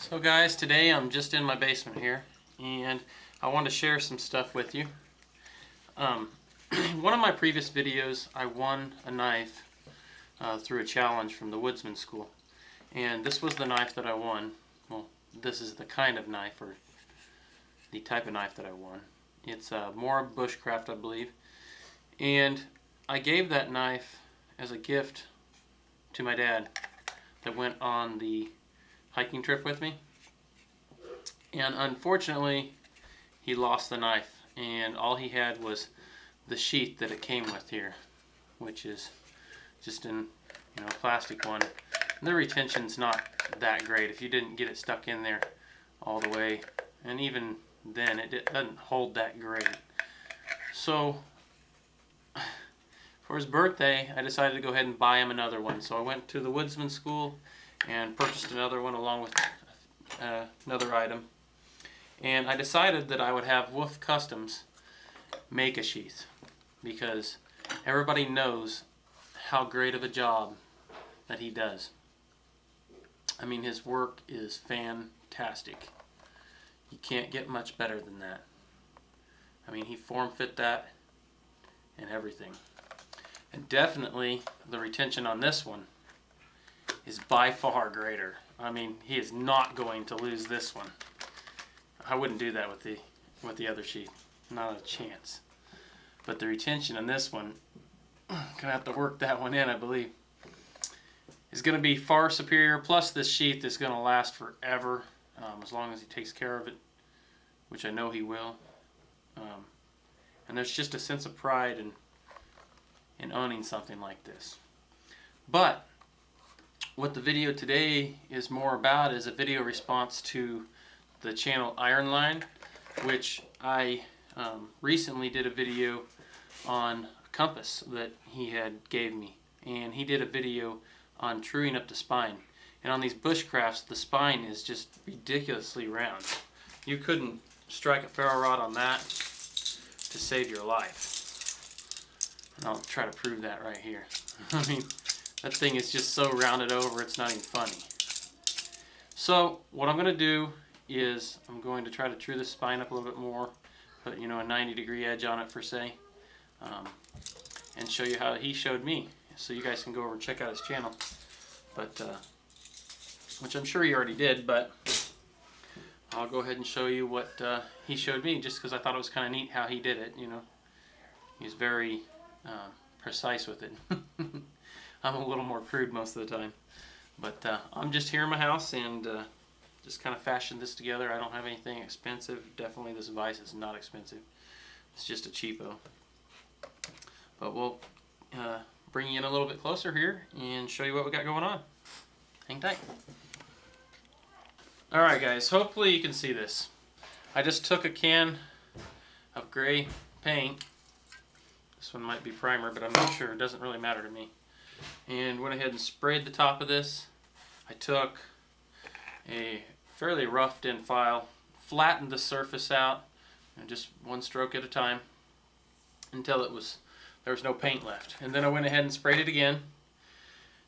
So guys, today I'm just in my basement here and I want to share some stuff with you. One of my previous videos I won a knife through a challenge from the Woodsman School, and this was the knife that I won. Well, this is the kind of knife, or the type of knife that I won. It's more bushcraft, I believe, and I gave that knife as a gift to my dad that went on the hiking trip with me, and unfortunately he lost the knife, and all he had was the sheath that it came with here, which is just in a plastic one. And the retention's not that great if you didn't get it stuck in there all the way, and even then it doesn't hold that great. So for his birthday I decided to go ahead and buy him another one. So I went to the Woodsman School and purchased another one along with another item, and I decided that I would have Wolf Customs make a sheath because everybody knows how great of a job that he does. I mean, his work is fantastic. You can't get much better than that. I mean, he form fit that and everything. And definitely the retention on this one is by far greater. I mean, he is not going to lose this one. I wouldn't do that with the other sheath. Not a chance. But the retention on this one, gonna have to work that one in, I believe, is gonna be far superior. Plus this sheath is gonna last forever, as long as he takes care of it, which I know he will. And there's just a sense of pride in owning something like this. But what the video today is more about is a video response to the channel IRONLION, which I recently did a video on a compass that he had gave me, and he did a video on truing up the spine. And on these bushcrafts, the spine is just ridiculously round. You couldn't strike a ferro rod on that to save your life. And I'll try to prove that right here. I mean, that thing is just so rounded over, it's not even funny. So what I'm going to do is I'm going to try to true the spine up a little bit more, put a 90-degree edge on it per se, and show you how he showed me. So you guys can go over and check out his channel, but which I'm sure you already did, but I'll go ahead and show you what he showed me, just because I thought it was kind of neat how he did it. He's very precise with it. I'm a little more crude most of the time, but I'm just here in my house and just kind of fashioned this together. I don't have anything expensive. Definitely this vise is not expensive. It's just a cheapo. But we'll bring you in a little bit closer here and show you what we got going on. Hang tight. Alright guys, hopefully you can see this. I just took a can of gray paint. This one might be primer, but I'm not sure. It doesn't really matter to me. And went ahead and sprayed the top of this. I took a fairly roughed in file, flattened the surface out, and just one stroke at a time until there was no paint left. And then I went ahead and sprayed it again.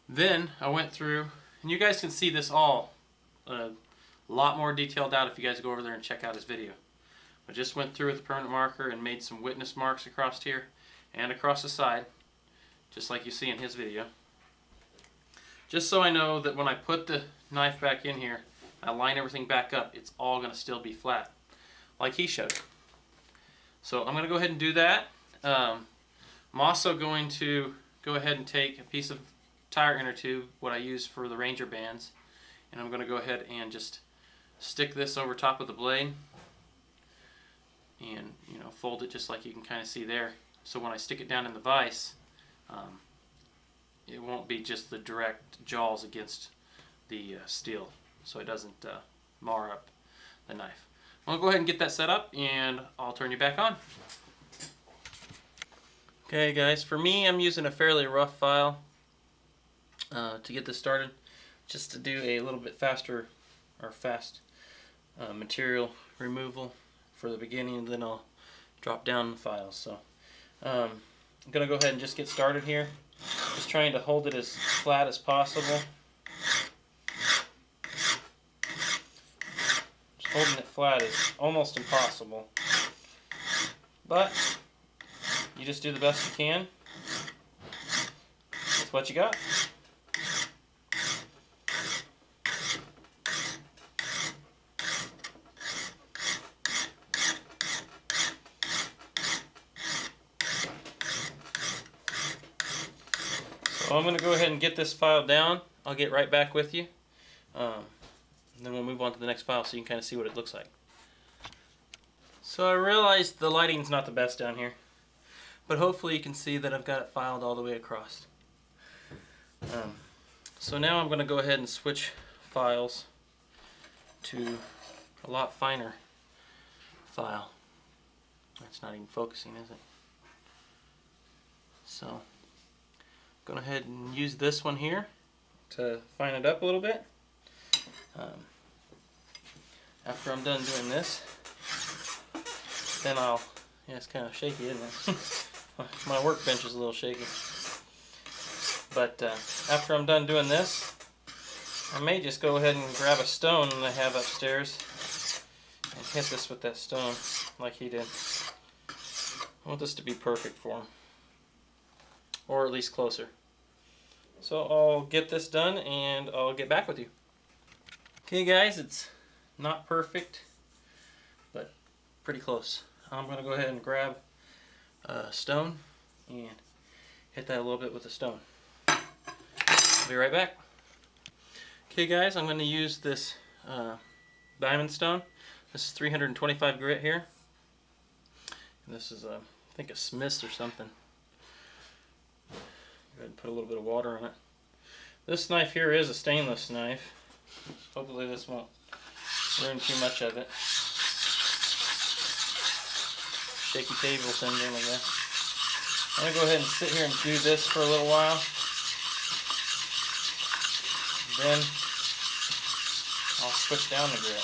Then I went through, and you guys can see this all a lot more detailed out if you guys go over there and check out his video. I just went through with a permanent marker and made some witness marks across here and across the side, just like you see in his video. Just so I know that when I put the knife back in here, I line everything back up, it's all going to still be flat, like he showed. So I'm going to go ahead and do that. I'm also going to go ahead and take a piece of tire inner tube, what I use for the Ranger bands, and I'm going to go ahead and just stick this over top of the blade and fold it just like you can kind of see there. So when I stick it down in the vise, it won't be just the direct jaws against the steel, so it doesn't mar up the knife. I'll go ahead and get that set up and I'll turn you back on. Okay guys, for me I'm using a fairly rough file to get this started, just to do a little bit faster or fast material removal for the beginning, and then I'll drop down the files. So I'm going to go ahead and just get started here. Just trying to hold it as flat as possible. holding it flat is almost impossible. But you just do the best you can with what you got. So I'm going to go ahead and get this file down. I'll get right back with you. And then we'll move on to the next file so you can kind of see what it looks like. So I realized the lighting's not the best down here, but hopefully you can see that I've got it filed all the way across. So now I'm going to go ahead and switch files to a lot finer file. That's not even focusing, is it? So I'm going ahead and use this one here to fine it up a little bit. After I'm done doing this, then yeah, it's kind of shaky, isn't it? My workbench is a little shaky. But after I'm done doing this, I may just go ahead and grab a stone that I have upstairs and hit this with that stone like he did. I want this to be perfect for him, or at least closer. So I'll get this done and I'll get back with you. Okay guys, it's not perfect, but pretty close. I'm going to go ahead and grab a stone and hit that a little bit with a stone. I'll be right back. Okay guys, I'm going to use this diamond stone. This is 325 grit here. And this is, I think, a Smith's or something. Go ahead and put a little bit of water on it. This knife here is a stainless knife. Hopefully this won't ruin too much of it. Shaky table syndrome, I guess. I'm going to go ahead and sit here and do this for a little while. Then I'll switch down the grit.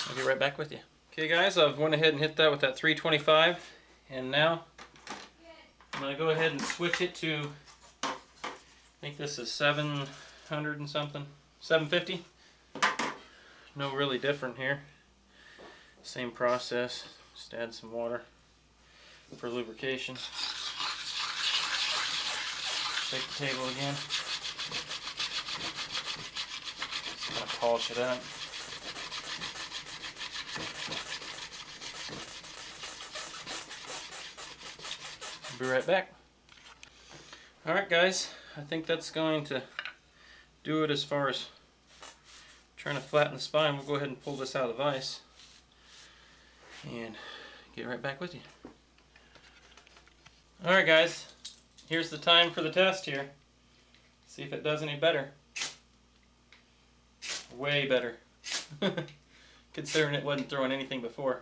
I'll be right back with you. Okay guys, I've went ahead and hit that with that 325, and now I'm going to go ahead and switch it to, I think this is 700 and something, 750. No really different here. Same process, just add some water for lubrication. Shake the table again. Just kind of polish it up. Be right back. Alright guys, I think that's going to do it as far as trying to flatten the spine. We'll go ahead and pull this out of the vise and get right back with you. Alright guys, here's the time for the test here. See if it does any better. Way better. Considering it wasn't throwing anything before.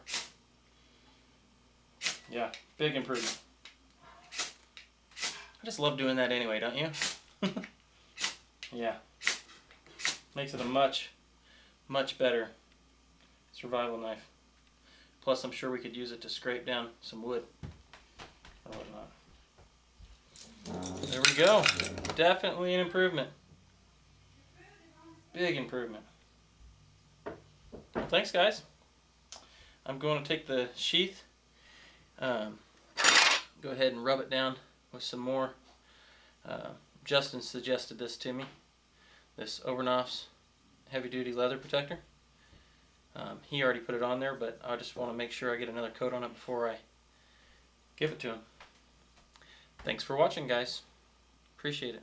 Yeah, big improvement. I just love doing that anyway, don't you? Yeah. Makes it a much, much better survival knife. Plus, I'm sure we could use it to scrape down some wood or whatnot. There we go. Definitely an improvement. Big improvement. Well, thanks, guys. I'm going to take the sheath, go ahead and rub it down with some more. Justin suggested this to me, this Overnoff's heavy duty leather protector. He already put it on there, but I just want to make sure I get another coat on it before I give it to him. Thanks for watching, guys. Appreciate it.